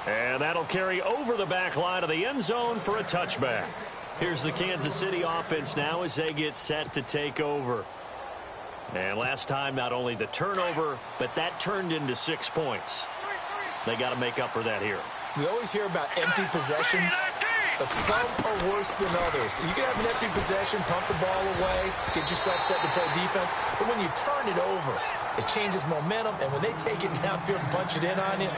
And that'll carry over the back line of the end zone for a touchback. Here's the Kansas City offense now as they get set to take over. And last time, not only the turnover, but that turned into 6 points. They got to make up for that here. We always hear about empty possessions, but some are worse than others. You can have an empty possession, pump the ball away, get yourself set to play defense, but when you turn it over, it changes momentum, and when they take it downfield and punch it in on you,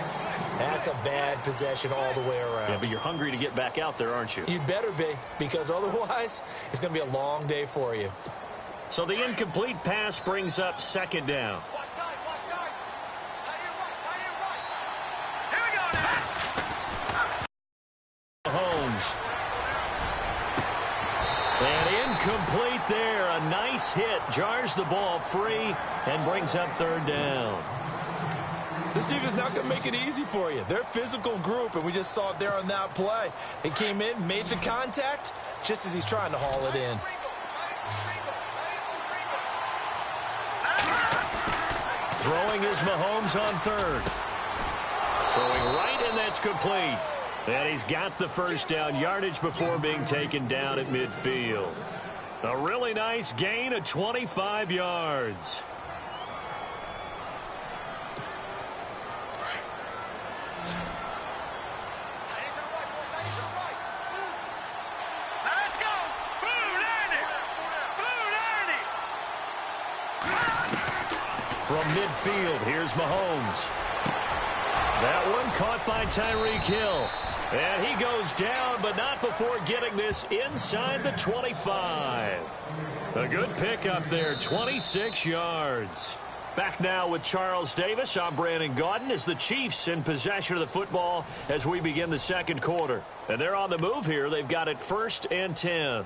that's a bad possession all the way around. Yeah, but you're hungry to get back out there, aren't you? You better be, because otherwise, it's going to be a long day for you. So the incomplete pass brings up second down. Mahomes. And incomplete there. A nice hit. Jars the ball free and brings up third down. This defense is not going to make it easy for you. They're a physical group, and we just saw it there on that play. They came in, made the contact, just as he's trying to haul it in. Throwing is Mahomes on third. Throwing right, and that's complete. And he's got the first down yardage before being taken down at midfield. A really nice gain of 25 yards. From midfield, here's Mahomes. That one caught by Tyreek Hill. And he goes down, but not before getting this inside the 25. A good pickup there, 26 yards. Back now with Charles Davis. I'm Brandon Gaudin as the Chiefs in possession of the football as we begin the second quarter. And they're on the move here. They've got it 1st and 10.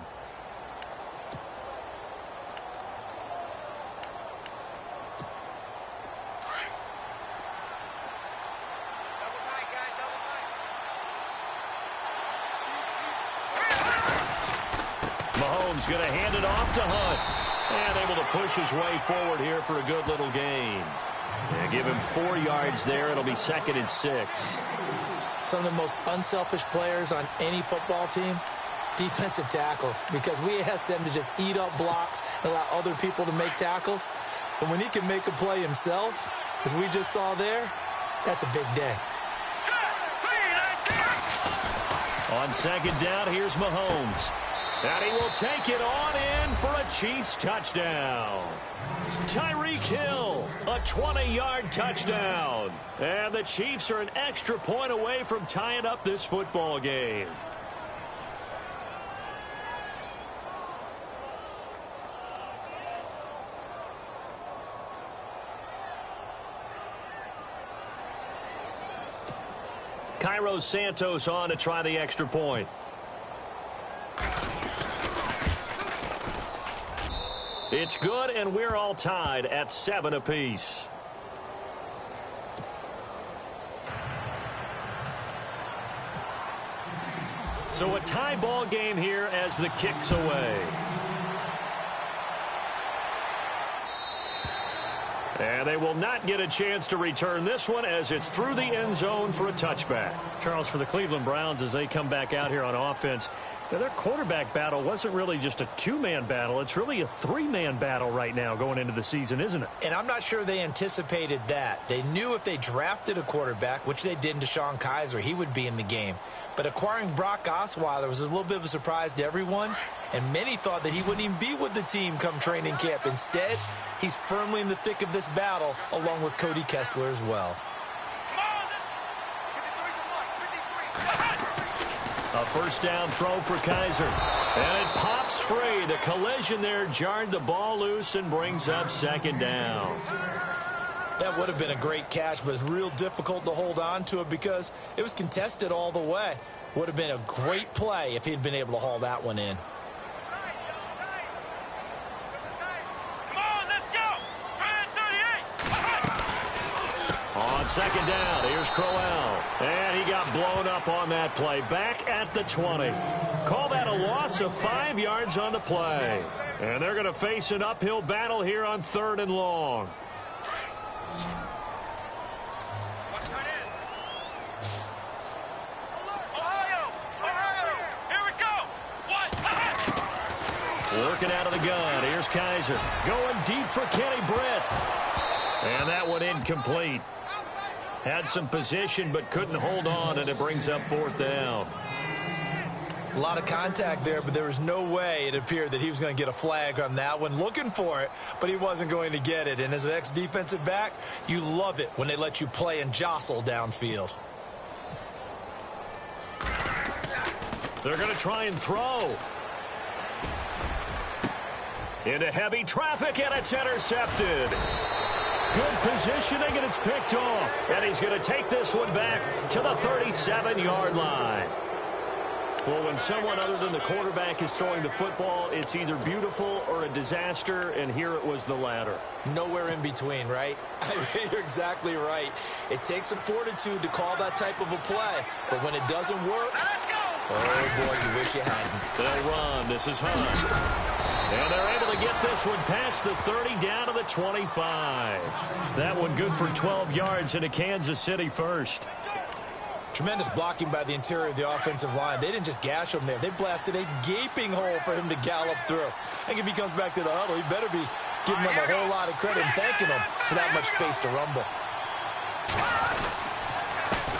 Mahomes going to hand it off to Hunt. And able to push his way forward here for a good little gain. And give him 4 yards there. It'll be 2nd and 6. Some of the most unselfish players on any football team, defensive tackles, because we ask them to just eat up blocks and allow other people to make tackles. But when he can make a play himself, as we just saw there, that's a big day. On 2nd down, here's Mahomes. And he will take it on in for a Chiefs touchdown. Tyreek Hill, a 20-yard touchdown. And the Chiefs are an extra point away from tying up this football game. Cairo Santos on to try the extra point. It's good, and we're all tied at 7 apiece. So a tie ball game here as the kick's away. And they will not get a chance to return this one as it's through the end zone for a touchback. Charles, for the Cleveland Browns as they come back out here on offense, now, their quarterback battle wasn't really just a 2-man battle. It's really a 3-man battle right now going into the season, isn't it? And I'm not sure they anticipated that. They knew if they drafted a quarterback, which they did in DeShone Kizer, he would be in the game. But acquiring Brock Osweiler was a little bit of a surprise to everyone, and many thought that he wouldn't even be with the team come training camp. Instead, he's firmly in the thick of this battle, along with Cody Kessler as well. A first down throw for Kizer. And it pops free. The collision there jarred the ball loose and brings up 2nd down. That would have been a great catch, but it's real difficult to hold on to it because it was contested all the way. Would have been a great play if he'd been able to haul that one in. On 2nd down, here's Crowell. And he got blown up on that play. Back at the 20. Call that a loss of 5 yards on the play. And they're going to face an uphill battle here on 3rd and long. working out of the gun. Here's Kaiser going deep for Kenny Britt. And that one incomplete. Had some position but couldn't hold on, and it brings up fourth down. A lot of contact there, but there was no way it appeared that he was going to get a flag on that one. Looking for it, but he wasn't going to get it. And as an ex-defensive back, you love it when they let you play and jostle downfield. They're going to try and throw. Into heavy traffic, and it's intercepted. Good positioning, and it's picked off. And he's going to take this one back to the 37-yard line. Well, when someone other than the quarterback is throwing the football, it's either beautiful or a disaster, and here it was the latter. Nowhere in between, right? I mean, you're exactly right. It takes some fortitude to call that type of a play, but when it doesn't work, oh, boy, you wish you hadn't. They'll run. This is Hunt. And they're able to get this one past the 30 down to the 25. That one good for 12 yards into Kansas City first. Tremendous blocking by the interior of the offensive line. They didn't just gash him there. They blasted a gaping hole for him to gallop through. I think if he comes back to the huddle, he better be giving him a whole lot of credit and thanking him for that much space to rumble.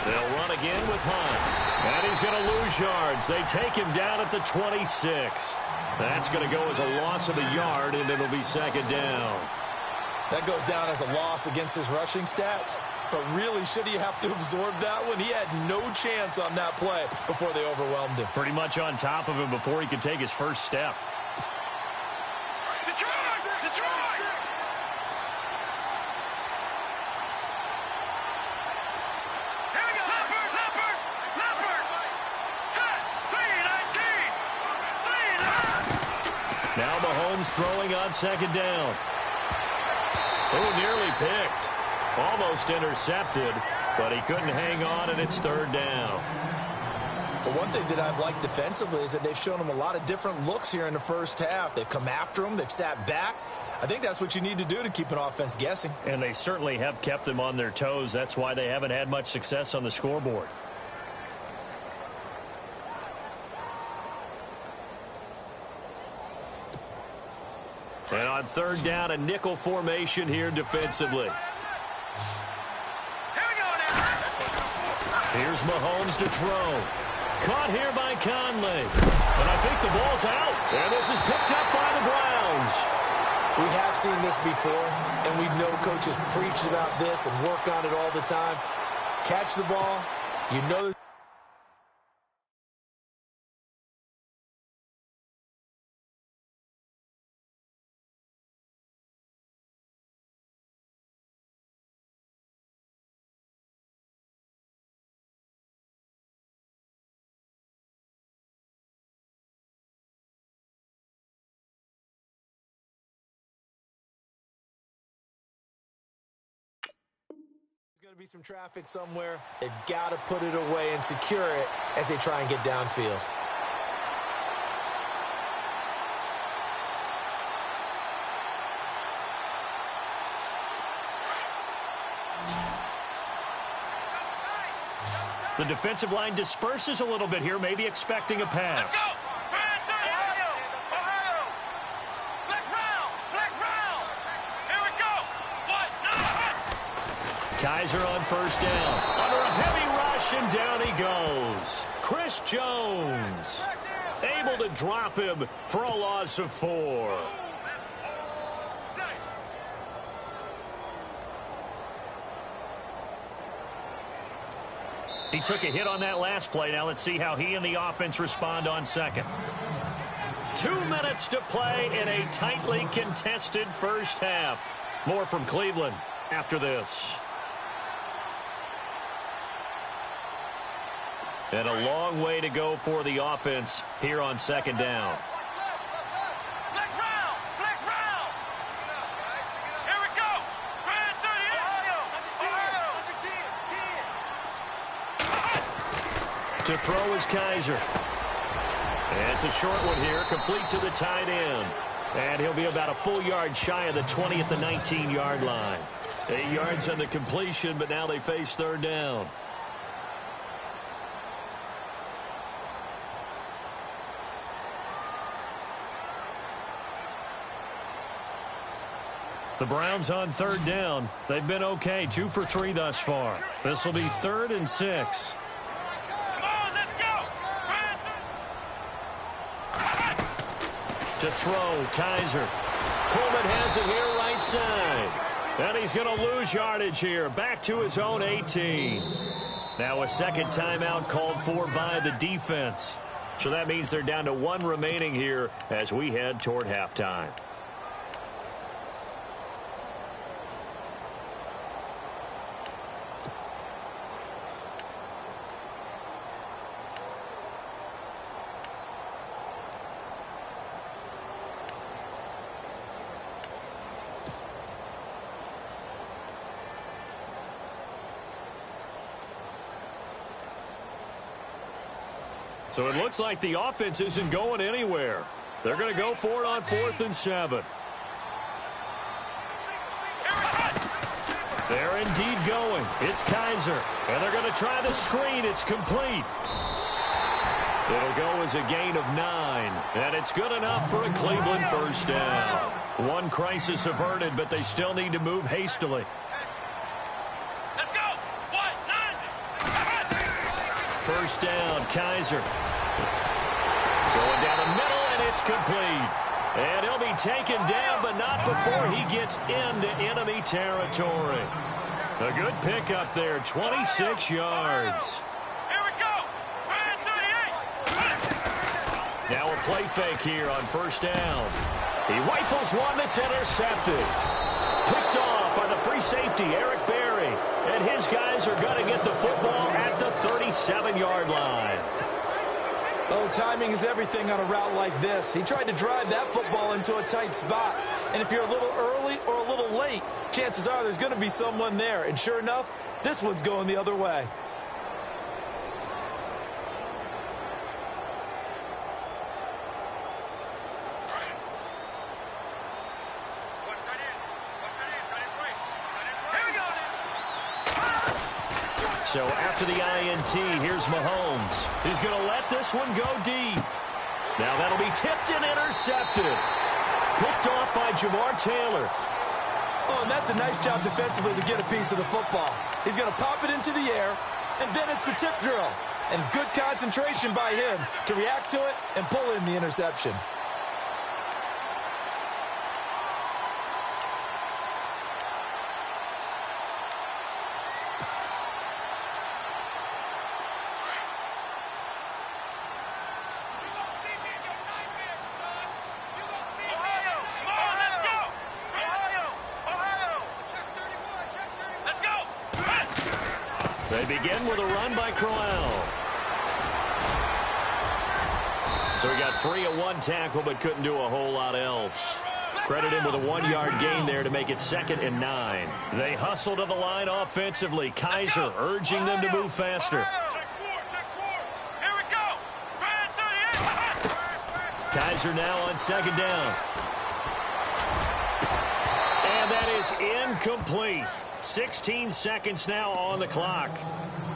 They'll run again with Hunt. And he's going to lose yards. They take him down at the 26. That's going to go as a loss of a yard, and it'll be second down. That goes down as a loss against his rushing stats. But really, should he have to absorb that one? He had no chance on that play before they overwhelmed him. Pretty much on top of him before he could take his first step. Detroit! Detroit! Here we go! Leopard! Set! 3-19! Now Mahomes throwing on second down. Oh, nearly picked. Almost intercepted, but he couldn't hang on, and it's third down. But one thing that I've liked defensively is that they've shown him a lot of different looks here in the first half. They've come after him. They've sat back. I think that's what you need to do to keep an offense guessing. And they certainly have kept them on their toes. That's why they haven't had much success on the scoreboard. And on third down, a nickel formation here defensively. Here's Mahomes to throw. Caught here by Conley. And I think the ball's out. And this is picked up by the Browns. We have seen this before, and we know coaches preach about this and work on it all the time. Catch the ball. You know going to be some traffic somewhere. They've got to put it away and secure it as they try and get downfield. The defensive line disperses a little bit here, maybe expecting a pass. Kaiser on first down. Under a heavy rush, and down he goes. Chris Jones able to drop him for a loss of 4. He took a hit on that last play. Now let's see how he and the offense respond on second. 2 minutes to play in a tightly contested first half. More from Cleveland after this. And a long way to go for the offense here on second down. Flex round! Here we go! Grand 30! To throw is Kaiser. And it's a short one here, complete to the tight end. And he'll be about a full yard shy of the 20 at the 19-yard line. 8 yards on the completion, but now they face third down. The Browns on third down. They've been okay, 2 for 3 thus far. This will be 3rd and 6. Come on, let's go. To throw, Kaiser. Coleman has it here right side. And he's going to lose yardage here. Back to his own 18. Now a second timeout called for by the defense. So that means they're down to 1 remaining here as we head toward halftime. So it looks like the offense isn't going anywhere. They're going to go for it on 4th and 7. They're indeed going. It's Kaiser. And they're going to try the screen. It's complete. It'll go as a gain of 9. And it's good enough for a Cleveland first down. One crisis averted, but they still need to move hastily. Let's go. What? 9. First down, Kaiser. Going down the middle, and it's complete. And he'll be taken down, but not before he gets into enemy territory. A good pickup there, 26 yards. Here we go. Brand 38. Now a play fake here on first down. He rifles one that's intercepted. Picked off by the free safety, Eric Berry. And his guys are going to get the football at the 37-yard line. Oh, timing is everything on a route like this. He tried to drive that football into a tight spot. And if you're a little early or a little late, chances are there's going to be someone there. And sure enough, this one's going the other way. So after the INT, here's Mahomes. He's going to let this one go deep. Now that'll be tipped and intercepted. Picked off by Jamar Taylor. Oh, and that's a nice job defensively to get a piece of the football. He's going to pop it into the air, and then it's the tip drill. And good concentration by him to react to it and pull in the interception. They begin with a run by Crowell. So he got free of one tackle, but couldn't do a whole lot else. Credit him with a 1-yard gain there to make it 2nd and 9. They hustle to the line offensively. Kaiser urging them to move faster. Here we go. Brand 38. Kaiser now on 2nd down. And that is incomplete. 16 seconds now on the clock.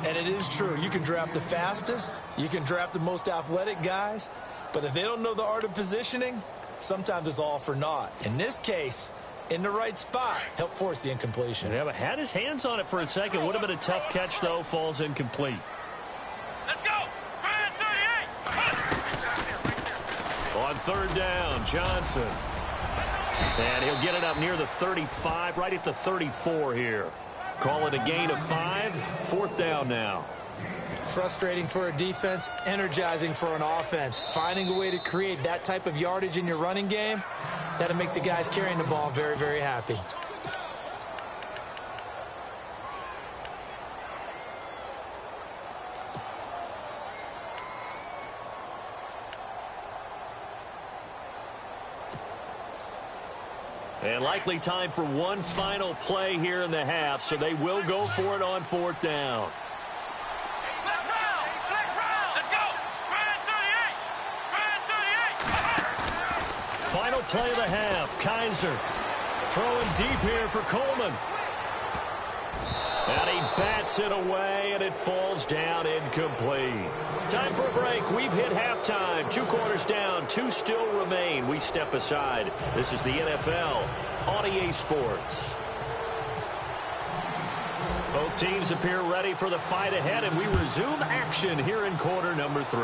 And it is true. You can draft the fastest. You can draft the most athletic guys. But if they don't know the art of positioning, sometimes it's all for naught. In this case, in the right spot, help force the incompletion. Yeah, but had his hands on it for a second. Would have been a tough catch, though. Falls incomplete. Let's go. Brand 38. On 3rd down, Johnson. And he'll get it up near the 35, right at the 34 here. Call it a gain of 5. 4th down now. Frustrating for a defense, energizing for an offense. Finding a way to create that type of yardage in your running game, that'll make the guys carrying the ball very, very happy. And likely time for one final play here in the half, so they will go for it on 4th down. Let's go. Brand 38. Final play of the half. Kaiser throwing deep here for Coleman. And he bats it away, and it falls down incomplete. Time for a break. We've hit halftime. 2 quarters down, 2 still remain. We step aside. This is the NFL on EA Sports. Both teams appear ready for the fight ahead, and we resume action here in quarter number 3.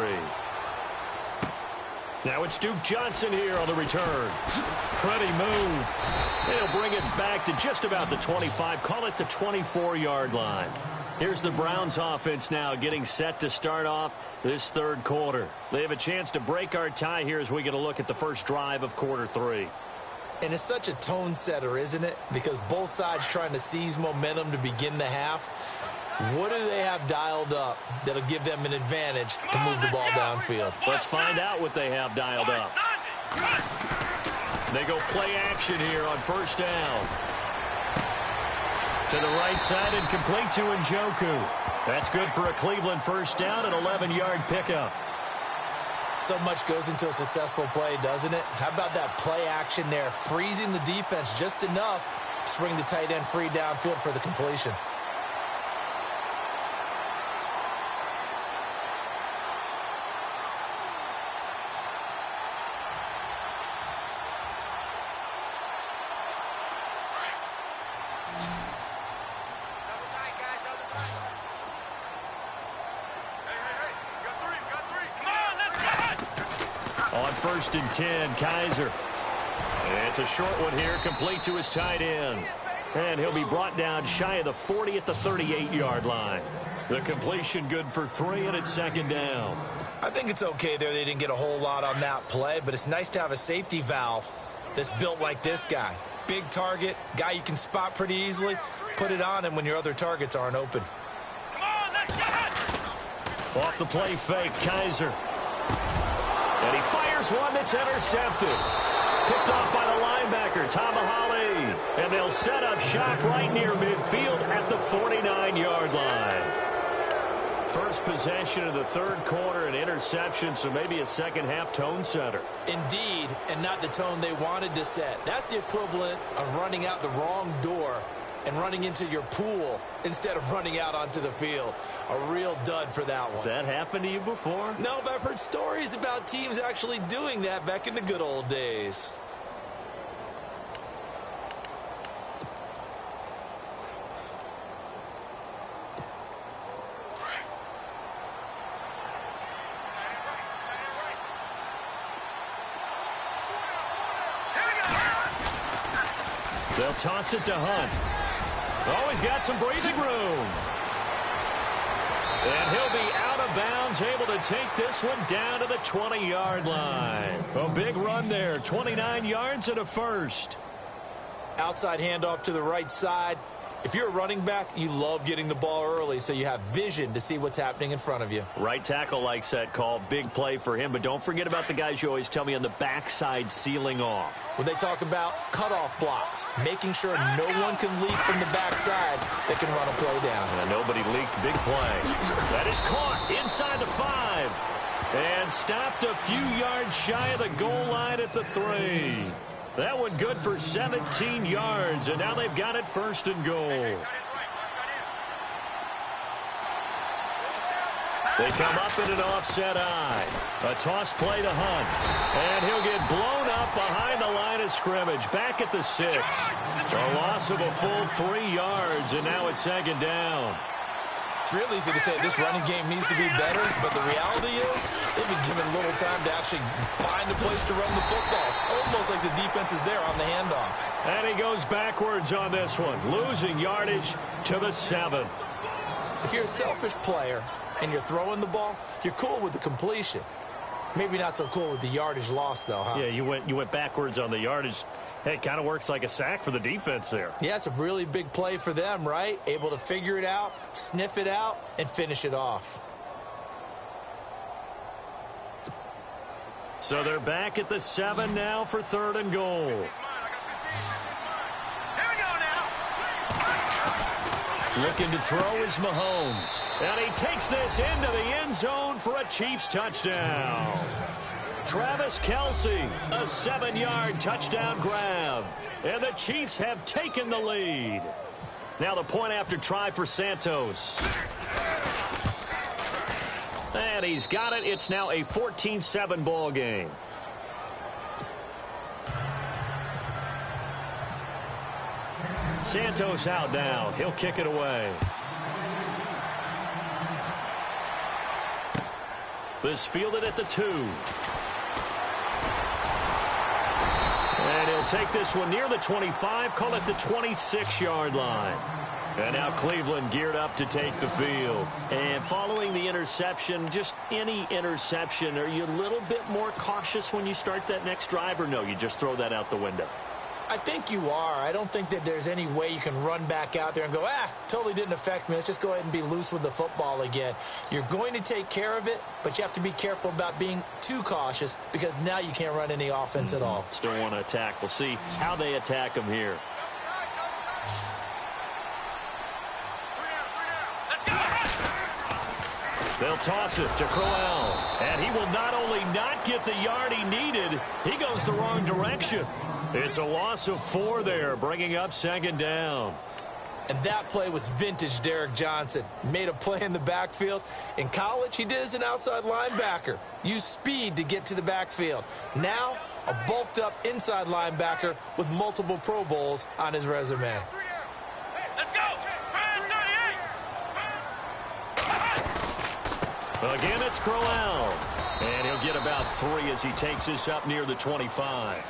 Now it's Duke Johnson here on the return. Pretty move. They'll bring it back to just about the 25. Call it the 24-yard line. Here's the Browns offense now getting set to start off this third quarter. They have a chance to break our tie here as we get a look at the first drive of quarter 3. And it's such a tone setter, isn't it? Because both sides trying to seize momentum to begin the half. What do they have dialed up that'll give them an advantage to move the ball downfield? Let's find out what they have dialed up. They go play action here on first down. To the right side and complete to Njoku. That's good for a Cleveland first down, an 11-yard pickup. So much goes into a successful play, doesn't it? How about that play action there, freezing the defense just enough to bring the tight end free downfield for the completion. First and 10, Kaiser. And it's a short one here, complete to his tight end. And he'll be brought down shy of the 40 at the 38-yard line. The completion good for 3, and it's second down. I think it's okay there. They didn't get a whole lot on that play, but it's nice to have a safety valve that's built like this guy. Big target, guy you can spot pretty easily. Put it on him when your other targets aren't open. Come on, let's go! Off the play fake, Kaiser. And he fires one that's intercepted. Picked off by the linebacker, Tamahali. And they'll set up shop right near midfield at the 49-yard line. First possession of the third quarter, an interception, so maybe a second-half tone setter. Indeed, and not the tone they wanted to set. That's the equivalent of running out the wrong door and running into your pool instead of running out onto the field. A real dud for that one. Has that happened to you before? No, but I've heard stories about teams actually doing that back in the good old days. They'll toss it to Hunt. Always got some breathing room. And he'll be out of bounds, able to take this one down to the 20-yard line. A big run there, 29 yards and a first. Outside handoff to the right side. If you're a running back, you love getting the ball early so you have vision to see what's happening in front of you. Right tackle likes that call. Big play for him. But don't forget about the guys you always tell me on the backside sealing off. When they talk about cutoff blocks, making sure no one can leak from the backside that can run a play down. And nobody leaked. Big play. That is caught inside the 5. And stopped a few yards shy of the goal line at the 3. That one good for 17 yards, and now they've got it first and goal. They come up in an offset eye. A toss play to Hunt. And he'll get blown up behind the line of scrimmage. Back at the 6. A loss of a full 3 yards, and now it's second down. It's real easy to say this running game needs to be better, but the reality is they've been given little time to actually find a place to run the football. It's almost like the defense is there on the handoff. And he goes backwards on this one, losing yardage to the 7. If you're a selfish player and you're throwing the ball, you're cool with the completion. Maybe not so cool with the yardage loss, though, huh? Yeah, you went backwards on the yardage. Hey, it kind of works like a sack for the defense there. Yeah, it's a really big play for them, right? Able to figure it out, sniff it out, and finish it off. So they're back at the 7 now for third and goal. Here we go now. Looking to throw is Mahomes. And he takes this into the end zone for a Chiefs touchdown. Travis Kelce, a 7-yard touchdown grab. And the Chiefs have taken the lead. Now the point after try for Santos. And he's got it. It's now a 14-7 ball game. Santos out now. He'll kick it away. This fielded at the 2. And he'll take this one near the 25, call it the 26-yard line. And now Cleveland geared up to take the field. And following the interception, just any interception, are you a little bit more cautious when you start that next drive, or no, you just throw that out the window? I think you are. I don't think that there's any way you can run back out there and go, totally didn't affect me. Let's just go ahead and be loose with the football again. You're going to take care of it, but you have to be careful about being too cautious because now you can't run any offense at all. Still want to attack. We'll see how they attack him here. They'll toss it to Crowell. And he will not only not get the yard he needed, he goes the wrong direction. It's a loss of 4 there, bringing up 2nd down. And that play was vintage Derek Johnson. Made a play in the backfield. In college, he did as an outside linebacker. Used speed to get to the backfield. Now, a bulked-up inside linebacker with multiple Pro Bowls on his resume. Let's go! Again, it's Crowell. And he'll get about 3 as he takes this up near the 25.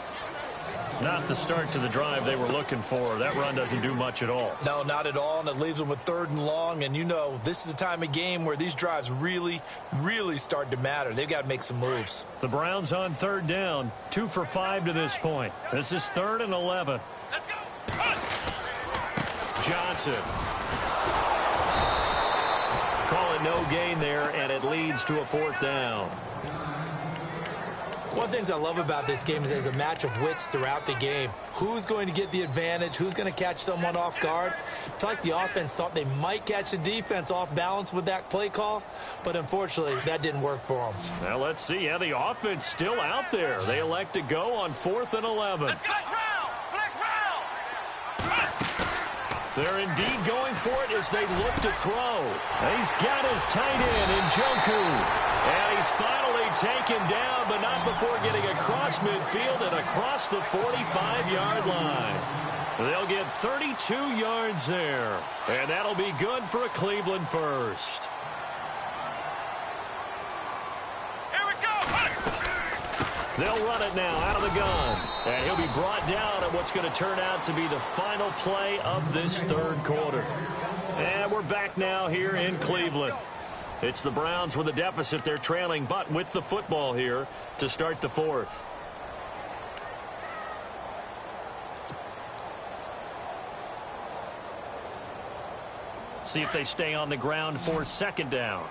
Not the start to the drive they were looking for. That run doesn't do much at all. No, not at all, and it leaves them with 3rd and long. And you know, this is the time of game where these drives really, really start to matter. They've got to make some moves. The Browns on 3rd down, 2 for 5 to this point. This is 3rd and 11. Let's go! Johnson. Call it no gain there, and it leads to a 4th down. One of the things I love about this game is there's a match of wits throughout the game. Who's going to get the advantage? Who's going to catch someone off guard? I feel like the offense thought they might catch the defense off balance with that play call, but unfortunately, that didn't work for them. Well, let's see. Yeah, the offense still out there. They elect to go on 4th and 11. Let's go! Flex round! They're indeed going for it as they look to throw. He's got his tight end, Njoku. And he's finally taken down, but not before getting across midfield and across the 45-yard line. They'll get 32 yards there. And that'll be good for a Cleveland first. Here we go! They'll run it now out of the gun. And he'll be brought down at what's going to turn out to be the final play of this 3rd quarter. And we're back now here in Cleveland. It's the Browns with a deficit. They're trailing, but with the football here to start the 4th. See if they stay on the ground for 2nd down.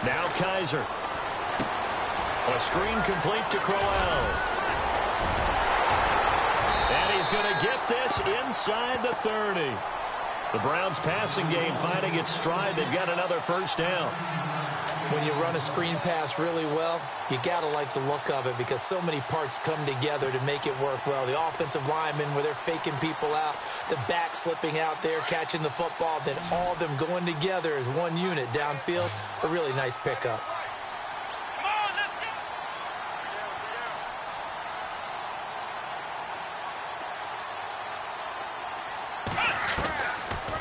Now Kaiser. A screen complete to Crowell. And he's going to get this inside the 30. The Browns passing game finding its stride. They've got another 1st down. When you run a screen pass really well, you got to like the look of it because so many parts come together to make it work well. The offensive linemen where they're faking people out, the back slipping out there, catching the football, then all of them going together as one unit downfield. A really nice pickup.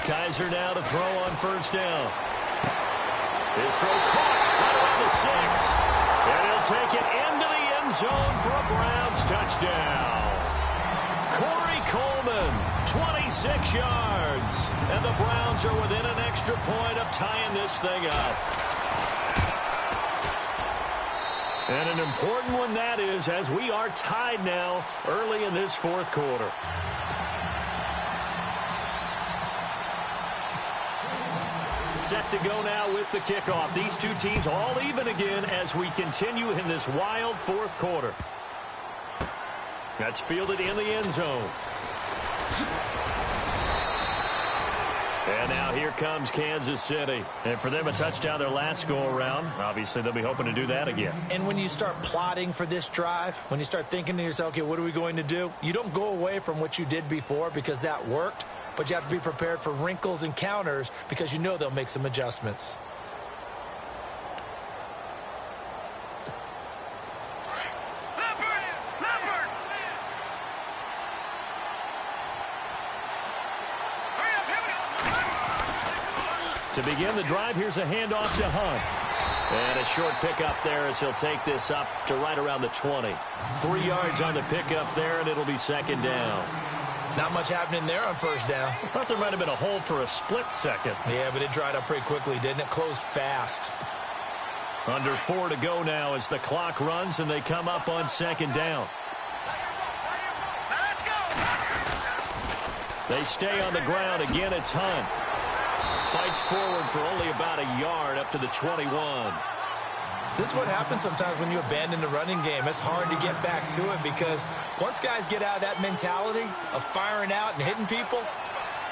Kaiser now to throw on 1st down. His throw caught right around the 6. And he'll take it into the end zone for a Browns touchdown. Corey Coleman, 26 yards. And the Browns are within an extra point of tying this thing up. And an important one that is, as we are tied now early in this 4th quarter. Set to go now with the kickoff. These two teams all even again as we continue in this wild 4th quarter. That's fielded in the end zone. And now here comes Kansas City. And for them, a touchdown their last go-around. Obviously, they'll be hoping to do that again. And when you start plotting for this drive, when you start thinking to yourself, okay, what are we going to do? You don't go away from what you did before because that worked, but you have to be prepared for wrinkles and counters because you know they'll make some adjustments. To begin the drive, here's a handoff to Hunt. And a short pickup there as he'll take this up to right around the 20. 3 yards on the pickup there, and it'll be second down. Not much happening there on first down. I thought there might have been a hole for a split second. Yeah, but it dried up pretty quickly, didn't it? Closed fast. Under 4 to go now as the clock runs, and they come up on second down. Let's go. They stay on the ground. Again, it's Hunt. Fights forward for only about a yard up to the 21. This is what happens sometimes when you abandon the running game. It's hard to get back to it because once guys get out of that mentality of firing out and hitting people,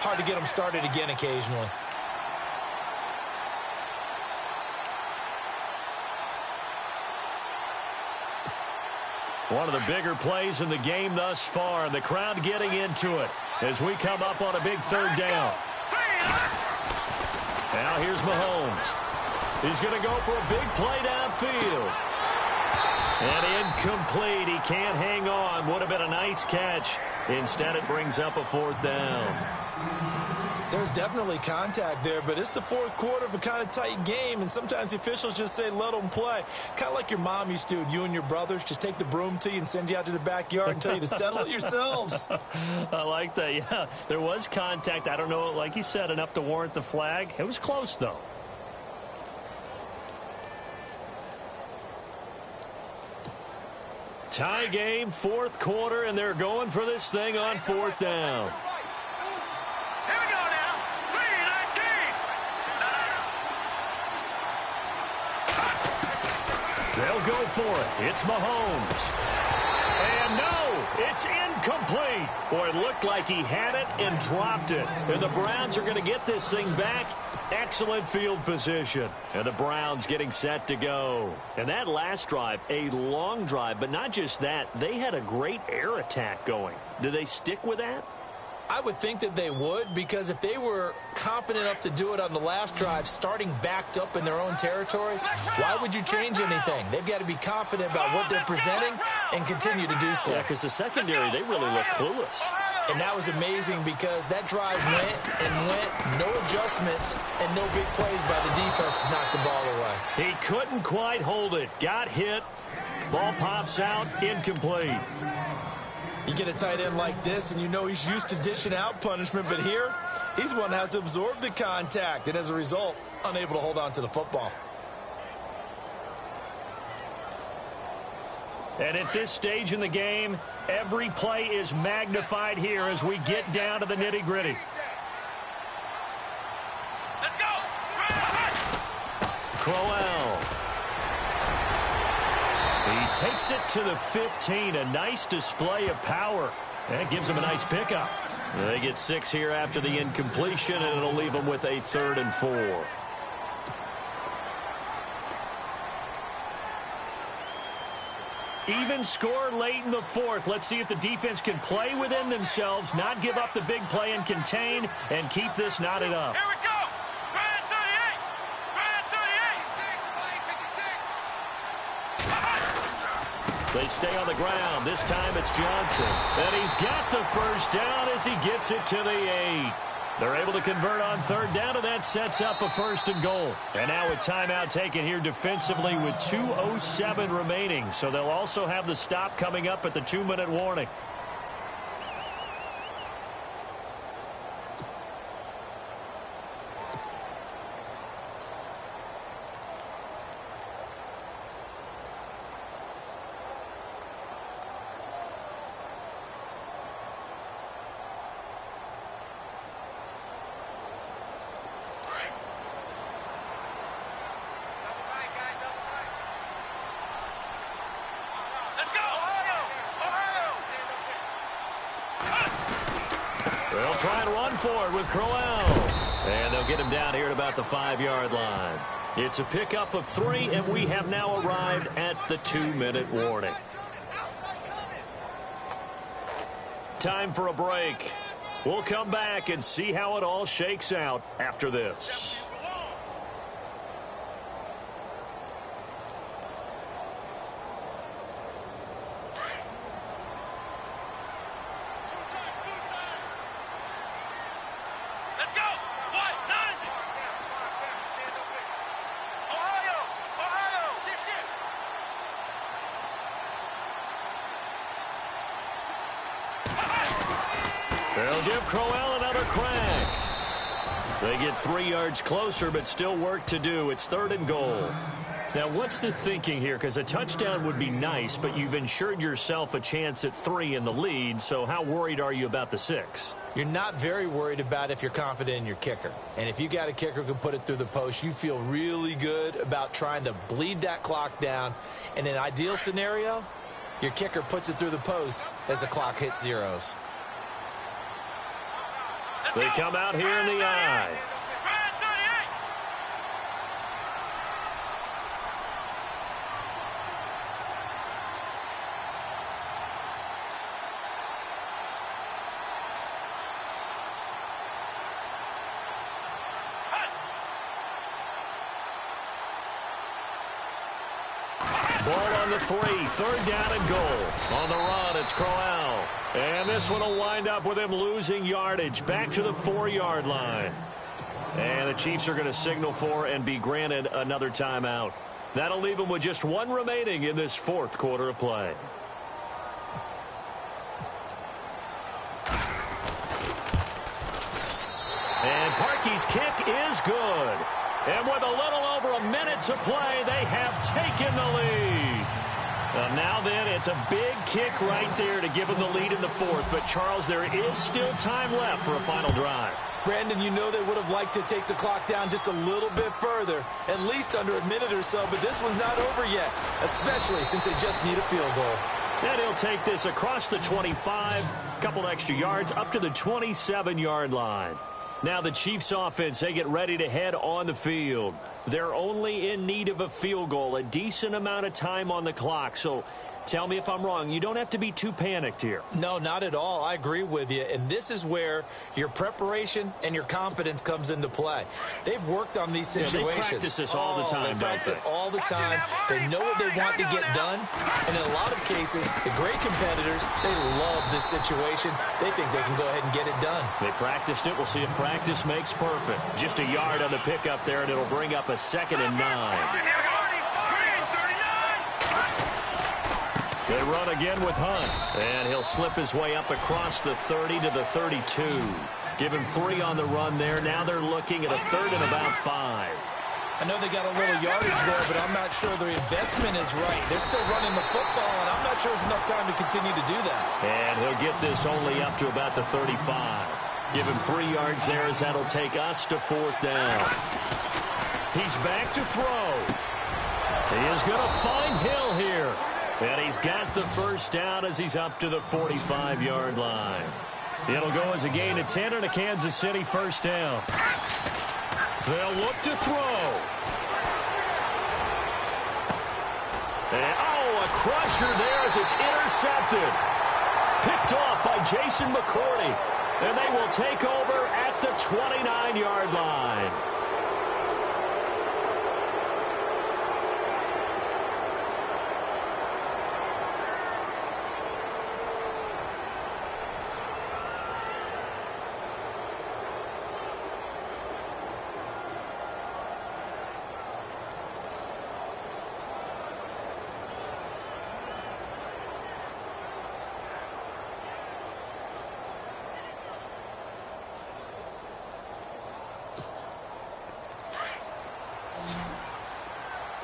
hard to get them started again occasionally. One of the bigger plays in the game thus far, and the crowd getting into it as we come up on a big third down. Now here's Mahomes. He's going to go for a big play downfield. And incomplete. He can't hang on. Would have been a nice catch. Instead, it brings up a fourth down. There's definitely contact there, but it's the fourth quarter of a kind of tight game, and sometimes the officials just say, let them play. Kind of like your mom used to with you and your brothers. Just take the broom to you and send you out to the backyard and tell you to settle it yourselves. I like that, yeah. There was contact. I don't know, like you said, enough to warrant the flag. It was close, though. Tie game, fourth quarter, and they're going for this thing on fourth down. Here we go now. 3-19. They'll go for it. It's Mahomes. And no, it's incomplete. Boy, it looked like he had it and dropped it. And the Browns are going to get this thing back. Excellent field position. And the Browns getting set to go. And that last drive, a long drive, but not just that. They had a great air attack going. Do they stick with that? I would think that they would, because if they were confident enough to do it on the last drive, starting backed up in their own territory, why would you change anything? They've got to be confident about what they're presenting and continue to do so. Yeah, because the secondary, they really look clueless. And that was amazing because that drive went and went, no adjustments, and no big plays by the defense to knock the ball away. He couldn't quite hold it. Got hit. Ball pops out, incomplete. You get a tight end like this, and you know he's used to dishing out punishment, but here, he's the one that has to absorb the contact, and as a result, unable to hold on to the football. And at this stage in the game, every play is magnified here as we get down to the nitty-gritty. Let's go. Crowell. He takes it to the 15. A nice display of power. That gives him a nice pickup. They get 6 here after the incompletion, and it'll leave them with a 3rd and 4. Even score late in the fourth. Let's see if the defense can play within themselves, not give up the big play and contain, and keep this knotted up. Here we go. Brand 38. Brand 38. They stay on the ground. This time it's Johnson. And he's got the first down as he gets it to the 8. They're able to convert on 3rd down, and that sets up a 1st and goal. And now a timeout taken here defensively with 2:07 remaining. So they'll also have the stop coming up at the 2-minute warning. They'll try and run for it with Crowell. And they'll get him down here at about the 5-yard line. It's a pickup of 3, and we have now arrived at the 2-minute warning. Time for a break. We'll come back and see how it all shakes out after this. They'll give Crowell another crack. They get 3 yards closer, but still work to do. It's 3rd and goal. Now, what's the thinking here? Because a touchdown would be nice, but you've ensured yourself a chance at 3 in the lead, so how worried are you about the 6? You're not very worried about if you're confident in your kicker. And if you got a kicker who can put it through the post, you feel really good about trying to bleed that clock down. In an ideal scenario, your kicker puts it through the post as the clock hits zeros. They come out here in the eye. Ball on the 3, 3rd down and goal. On the run, it's Crowell. And this one will wind up with him losing yardage back to the 4-yard line. And the Chiefs are going to signal for and be granted another timeout. That'll leave them with just 1 remaining in this 4th quarter of play. And Parkey's kick is good. And with a little over a minute to play, they have taken the lead. Now then, it's a big kick right there to give them the lead in the 4th. But, Charles, there is still time left for a final drive. Brandon, you know they would have liked to take the clock down just a little bit further, at least under a minute or so, but this one's not over yet, especially since they just need a field goal. And he'll take this across the 25, a couple extra yards, up to the 27-yard line. Now the Chiefs offense, they get ready to head on the field. They're only in need of a field goal, a decent amount of time on the clock. So tell me if I'm wrong. You don't have to be too panicked here. No, not at all. I agree with you. And this is where your preparation and your confidence comes into play. They've worked on these situations. Yeah, they practice this all the time, They practice it all the time. They know what they want to get done. And in a lot of cases, the great competitors, they love this situation. They think they can go ahead and get it done. They practiced it. We'll see if practice makes perfect. Just a yard on the pickup there, and it'll bring up a 2nd and 9. They run again with Hunt, and he'll slip his way up across the 30 to the 32. Give him 3 on the run there. Now they're looking at a 3rd and about 5. I know they got a little yardage there, but I'm not sure their investment is right. They're still running the football, and I'm not sure there's enough time to continue to do that. And he'll get this only up to about the 35. Give him 3 yards there as that'll take us to 4th down. He's back to throw. He is going to find Hill here. And he's got the 1st down as he's up to the 45-yard line. It'll go as a gain of 10 and a Kansas City 1st down. They'll look to throw. And, a crusher there as it's intercepted. Picked off by Jason McCourty. And they will take over at the 29-yard line.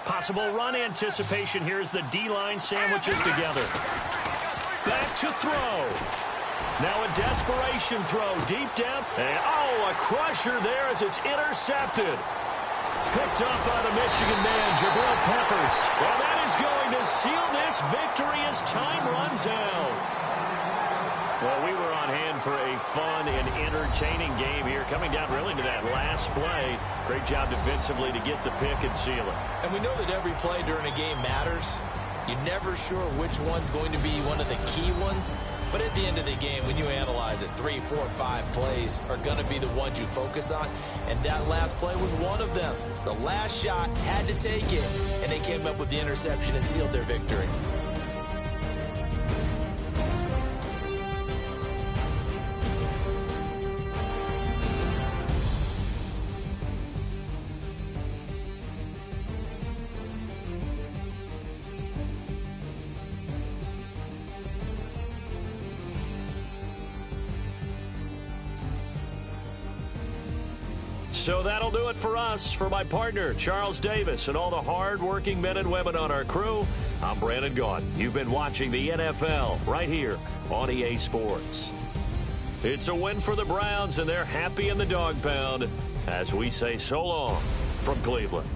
Possible run anticipation here as the D-line sandwiches together. Back to throw. Now a desperation throw deep down. And, a crusher there as it's intercepted. Picked up by the Michigan man, Jabril Peppers. Well, that is going to seal this victory as time runs out. Well, we were on hand for a fun and entertaining game here, coming down really to that last play. Great job defensively to get the pick and seal it. And we know that every play during a game matters. You're never sure which one's going to be one of the key ones. But at the end of the game, when you analyze it, 3, 4, 5 plays are going to be the ones you focus on. And that last play was one of them. The last shot had to take it, and they came up with the interception and sealed their victory. So that'll do it for us. For my partner, Charles Davis, and all the hard-working men and women on our crew, I'm Brandon Gaudin. You've been watching the NFL right here on EA Sports. It's a win for the Browns, and they're happy in the dog pound as we say so long from Cleveland.